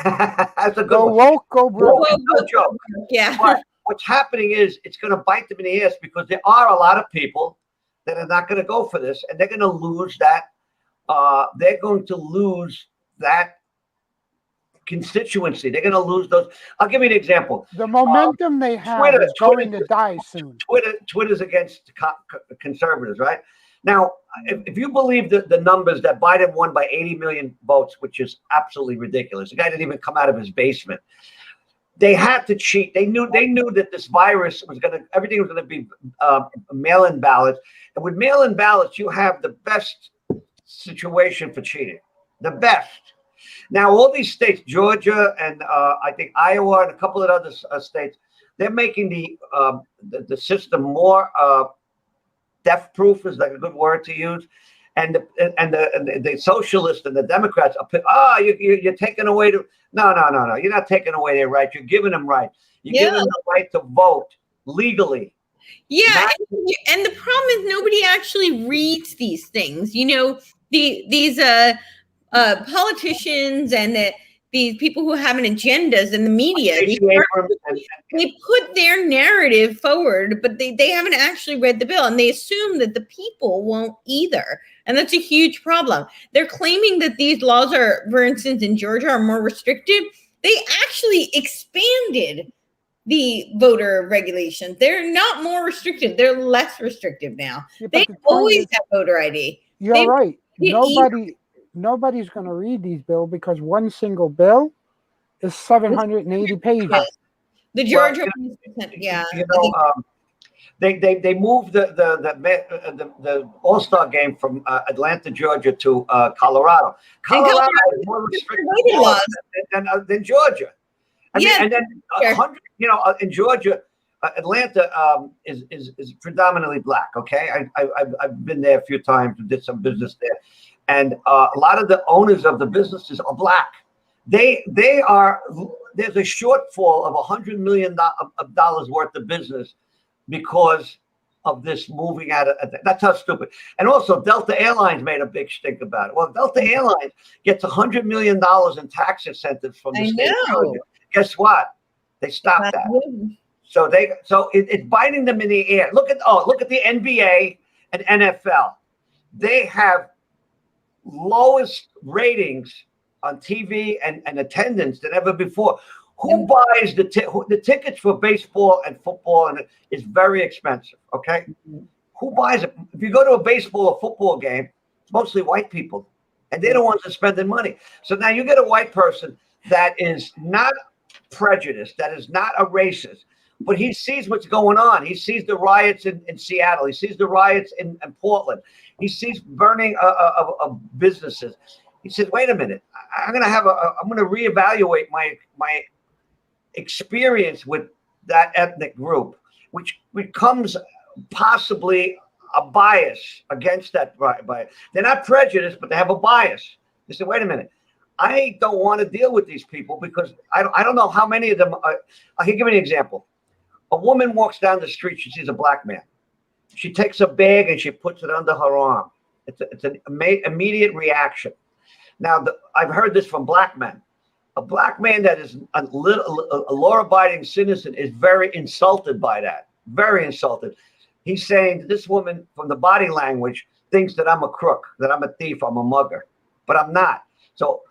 that's a good go one. Woke, go broke. Woke is no joke. Yeah. But what's happening is it's going to bite them in the ass because there are a lot of people that are not going to go for this, and they're going to lose that. They're going to lose that constituency. They're going to lose those. I'll give you an example. The momentum they have Twitter- is going to die soon. Twitter's against conservatives, right? Now, if you believe the numbers that Biden won by 80 million votes, which is absolutely ridiculous. The guy didn't even come out of his basement. They had to cheat. They knew that this virus was everything was going to be mail-in ballots. And with mail-in ballots, you have the best situation for cheating. The best. Now, all these states, Georgia and I think Iowa and a couple of other states, they're making the system more death-proof, is like a good word to use. And the socialists and the Democrats are, you're taking away no, you're not taking away their rights. You're giving them rights. You're giving them the right to vote legally. Yeah, and the problem is nobody actually reads these things. You know, these politicians and these people who have an agendas in the media, they put their narrative forward, but they haven't actually read the bill, and they assume that the people won't either. And that's a huge problem. They're claiming that these laws are, for instance, in Georgia, are more restrictive. They actually expanded the voter regulations. They're not more restrictive. They're less restrictive now. Yeah, they always have voter ID. You're right. Nobody's going to read these bills because one single bill is 780 pages. Yes. The Georgia, they moved the All-Star game from Atlanta, Georgia to Colorado. Colorado is more restrictive than Georgia. I mean, and then 100, in Georgia, Atlanta is predominantly black. Okay, I've been there a few times and did some business there, and a lot of the owners of the businesses are black. There's a shortfall of $100 million worth of business because of this moving out of. That's how stupid. And also, Delta Airlines made a big stink about it. Well, Delta Airlines gets $100 million in tax incentives from the state of Georgia. Guess what? They stopped that. So it's biting them in the air. Look at the NBA and NFL. They have lowest ratings on TV and attendance than ever before. Who buys the tickets for baseball and football? And it's very expensive. Okay, who buys it? If you go to a baseball or football game, it's mostly white people, and they're the ones that spending money. So now you get a white person that is not prejudiced, that is not a racist, but he sees what's going on. He sees the riots in Seattle. He sees the riots in Portland. He sees burning of businesses. He says, "Wait a minute! I'm going to reevaluate my experience with that ethnic group, which becomes possibly a bias against that bias. They're not prejudiced, but they have a bias. They say, wait a minute, I don't want to deal with these people because I don't know how many of them are. I can give you an example. A woman walks down the street, she sees a black man. She takes a bag and she puts it under her arm. It's an immediate reaction. Now, I've heard this from black men. A black man that is a law-abiding citizen is very insulted by that. Very insulted. He's saying this woman, from the body language, thinks that I'm a crook, that I'm a thief, I'm a mugger, but I'm not. So,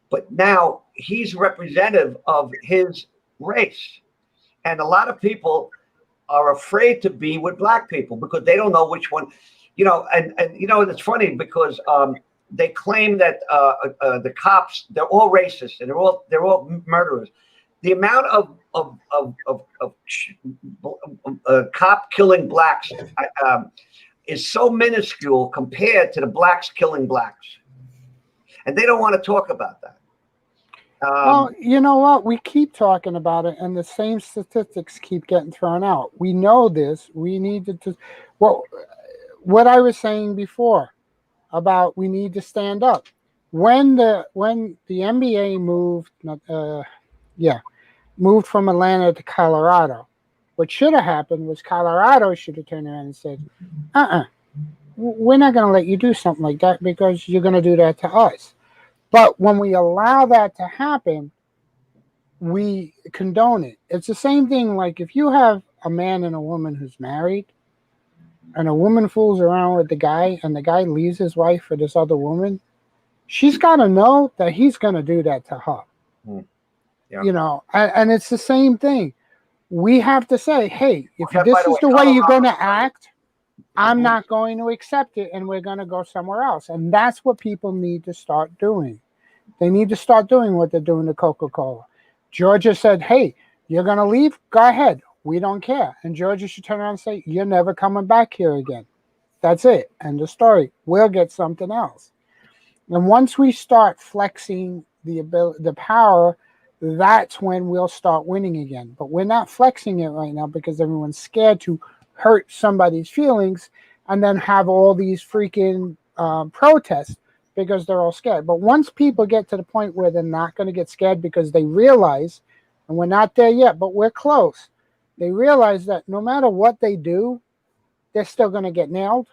but now he's representative of his race, and a lot of people are afraid to be with black people because they don't know which one. And it's funny because they claim that the cops, they're all racist and they're all murderers. The amount of cop killing blacks is so minuscule compared to the blacks killing blacks, and they don't want to talk about that. Well, you know what? We keep talking about it, and the same statistics keep getting thrown out. We know this. We need to. Well, what I was saying before about we need to stand up. When the NBA moved from Atlanta to Colorado, what should have happened was Colorado should have turned around and said, we're not going to let you do something like that because you're going to do that to us. But when we allow that to happen, we condone it. It's the same thing like if you have a man and a woman who's married and a woman fools around with the guy and the guy leaves his wife for this other woman, she's got to know that he's going to do that to her. Yeah. You know, and it's the same thing. We have to say, hey, if Okay, by this the is way, the way you're going Colorado- to act, I'm not going to accept it, and we're going to go somewhere else. And that's what people need to start doing. They need to start doing what they're doing to Coca-Cola. Georgia said, hey, you're going to leave? Go ahead. We don't care. And Georgia should turn around and say, you're never coming back here again. That's it. End of story. We'll get something else. And once we start flexing the power, that's when we'll start winning again. But we're not flexing it right now because everyone's scared to hurt somebody's feelings and then have all these freaking protests because they're all scared. But once people get to the point where they're not going to get scared because they realize, and we're not there yet, but we're close, they realize that no matter what they do, they're still going to get nailed.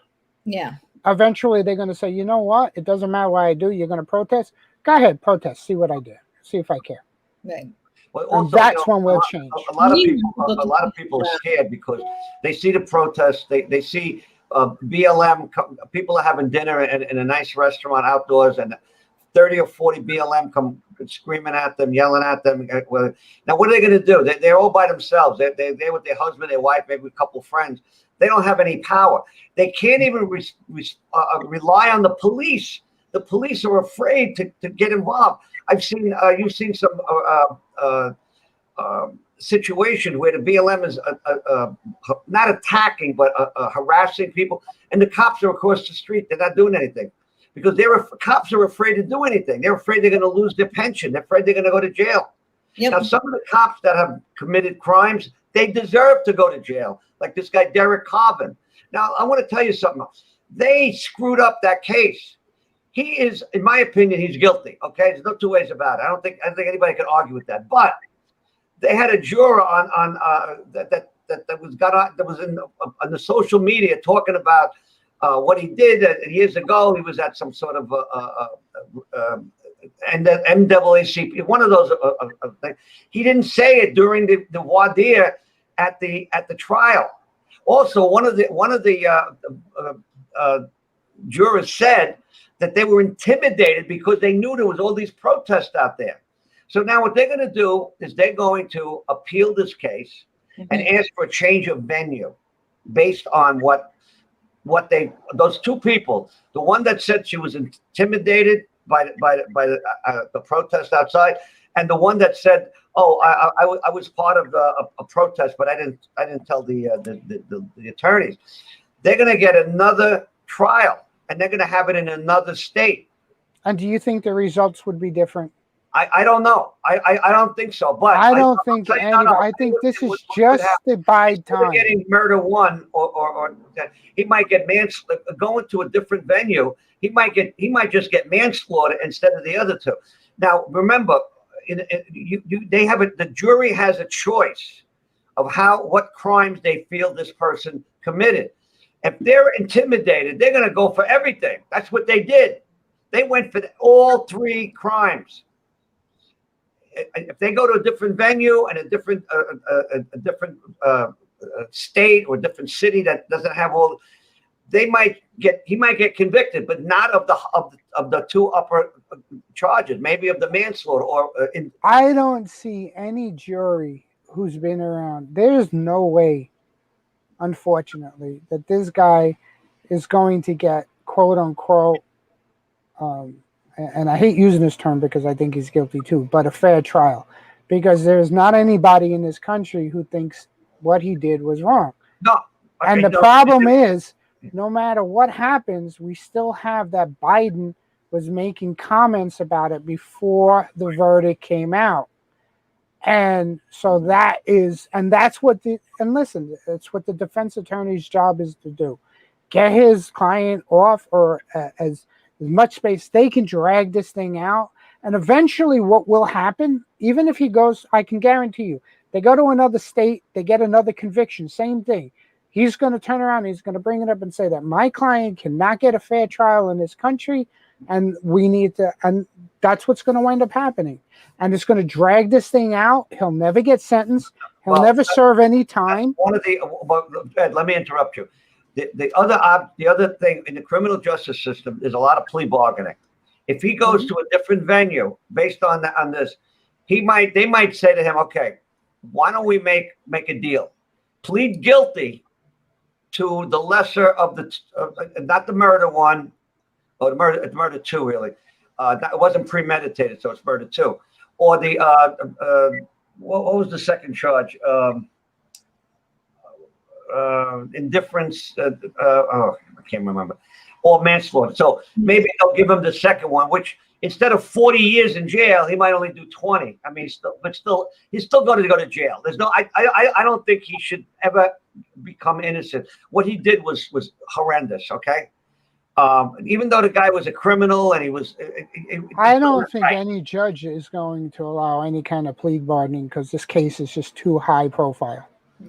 Yeah. Eventually, they're going to say, you know what? It doesn't matter what I do. You're going to protest? Go ahead, protest. See what I do. See if I care. Right. Well, And also, that's when we'll change. A lot of people are scared because they see the protests. They see BLM. People are having dinner in a nice restaurant outdoors, and 30 or 40 BLM come screaming at them, yelling at them. Now, what are they going to do? They're all by themselves. They're with their husband, their wife, maybe a couple of friends. They don't have any power. They can't even rely on the police. The police are afraid to get involved. I've seen you've seen some situations where the BLM is not attacking but harassing people, and the cops are across the street. They're not doing anything because cops are afraid to do anything. They're afraid they're going to lose their pension. They're afraid they're going to go to jail. Yep. Now, some of the cops that have committed crimes, they deserve to go to jail, like this guy Derek Carvin. Now, I want to tell you something else. They screwed up that case. He is, in my opinion, he's guilty. Okay, there's no two ways about it. I don't think anybody can argue with that. But they had a juror on that was on the social media talking about what he did years ago. He was at some sort of NAACP, one of those things. He didn't say it during the voir dire at the trial. Also, one of the jurors said that they were intimidated because they knew there was all these protests out there. So now what they're going to do is they're going to appeal this case and ask for a change of venue based on what those two people, the one that said she was intimidated by the protest outside, and the one that said, "Oh, I was part of a protest, but I didn't tell the attorneys." They're going to get another trial, and they're going to have it in another state. And do you think the results would be different? I don't know. I don't think so. But I don't think any. I think this is just the bide time. Getting murder one, or he might get manslaughter. Going to a different venue, he might just get manslaughter instead of the other two. Now remember, they have the jury has a choice of what crimes they feel this person committed. If they're intimidated, they're going to go for everything. That's what they did. They went for all three crimes. If they go to a different venue and a different state or different city that doesn't have all, he might get convicted, but not of the two upper charges, maybe of the manslaughter I don't see any jury who's been around. There's no way, unfortunately, that this guy is going to get quote unquote. And I hate using this term because I think he's guilty too, but a fair trial, because there's not anybody in this country who thinks what he did was wrong. No. Okay, and the problem is, no matter what happens, we still have that Biden was making comments about it before the verdict came out. And so that's what listen, it's what the defense attorney's job is to do. Get his client off or as much space. They can drag this thing out. And eventually what will happen, even if he goes, I can guarantee you, they go to another state, they get another conviction, same thing. He's going to turn around, he's going to bring it up and say that my client cannot get a fair trial in this country, and we need to, and that's what's going to wind up happening. And it's going to drag this thing out. He'll never get sentenced. He'll never serve any time. Ed, let me interrupt you. The other thing in the criminal justice system is a lot of plea bargaining. If he goes to a different venue based on this, They might say to him, okay, why don't we make a deal? Plead guilty to the lesser of the, not the murder one, or murder two, really. It wasn't premeditated, so it's murder two. Or the, what was the second charge? Indifference, I can't remember. Or manslaughter. So maybe they'll give him the second one, which instead of 40 years in jail, he might only do 20. I mean, he's still going to go to jail. There's no, I don't think he should ever become innocent. What he did was horrendous. Okay. Even though the guy was a criminal and he was, I don't think any judge is going to allow any kind of plea bargaining because this case is just too high profile.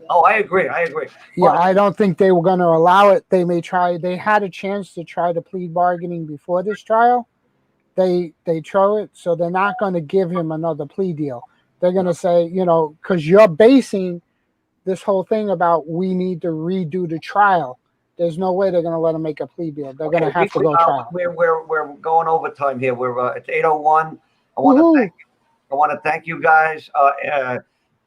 Oh, I agree. Yeah, I don't think they were going to allow it. They may try. They had a chance to try the plea bargaining before this trial. They throw it, so they're not going to give him another plea deal. They're going to say, because you're basing this whole thing about we need to redo the trial. There's no way they're going to let him make a plea deal. They're going to have to go trial. We're going overtime here. We're it's 8:01. I want to thank you guys.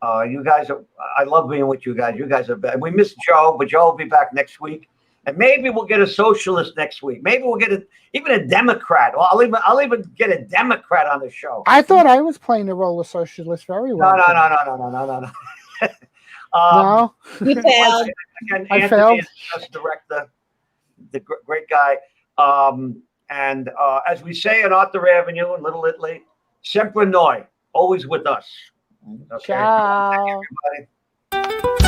You guys I love being with you guys. You guys are bad. We miss Joe, but Joe will be back next week. And maybe we'll get a socialist next week. Maybe we'll get even a Democrat. Well, I'll even get a Democrat on the show. I thought I was playing the role of socialist very well. No. No, you failed. Again, I Anthony failed. is just director, the great guy. And as we say on Arthur Avenue in Little Italy, sempre noi, always with us. Okay. ciao. Thank you, everybody.